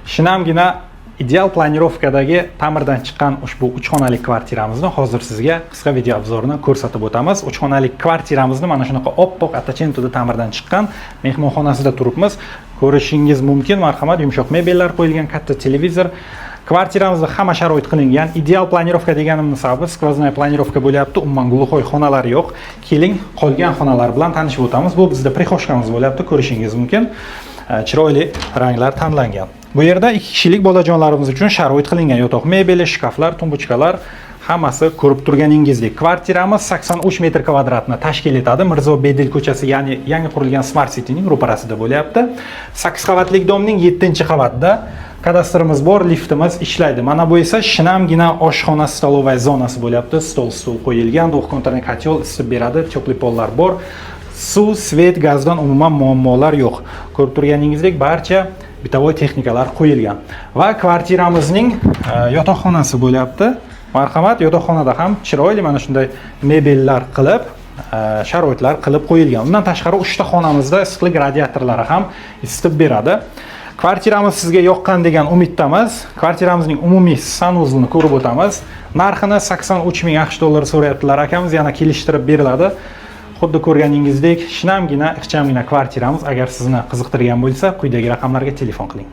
Shinamgina ideal planirovkadagi ta'mirdan chiqqan ushbu 3 xonali kvartiramizni hozir sizga qisqa video obzorini ko'rsatib o'tamiz. 3 xonali kvartiramizni mana shunaqa oppoq Atacento'da ta'mirdan chiqqan mehmonxonasida turibmiz. Ko'rishingiz mumkin, marhamat, yumshoq mebellar qo'yilgan, katta televizor. Kvartiramizda hamma sharoit qilingan. Ideal planirovka deganimni sababi skvoznoy planirovka bo'lyapti, umuman gluxoy xonalar yo'q. Keling, qolgan xonalar bilan tanishib o'tamiz. Bu bizda prixoshkamiz bo'lyapti, ko'rishingiz mumkin. Chiroyli ranglar tanlangan. Bu yerda 2 kishilik bolajonlarimiz uchun sharoit qilingan yotoq mebeli, shkaflar, tumbuchkalar hammasi ko'rib turganingizdek. Kvartiramiz 83 metr kvadratni tashkil etadi. Mirzo Bedil ko'chasi, ya'ni yangi qurilgan Smart City'ning ro'parasida bo'lyapti. 8 qavatlik domning 7-qavatida kadastrimiz bor, liftimiz ishlaydi. Mana bu esa shinamgina oshxona stolovay zonasi bo'lyapti. Stol qo'yilgan, duxkontrolli kotel isitib beradi, tepli pollar bor. Suv, svet, gazdan umuman muammolar yo'q. Ko'rib turganingizdek barcha bitovoy texnikalar qo'yilgan. Va kvartiramizning yotoqxonasi bo'lyapti. Marhamat, yotoqxonada ham chiroyli mana shunday mebellar qilib, sharoitlar qilib qo'yilgan. Undan tashqari 3 ta xonamizda issiqlik radiatorlari ham isitib beradi. Kvartiramiz sizga yoqqan degan umiddamiz. Kvartiramizning umumiy sanuzlini ko'rib o'tamiz. Narxini 83 ming AQSh dollari so'rayaptilar akamiz, yana kelishtirib beriladi. Xuddi ko'rganingizdek, shinamgina, ixchamgina kvartiramiz. Agar sizni qiziqtirgan bo'lsa, quyidagi raqamlarga telefon qiling.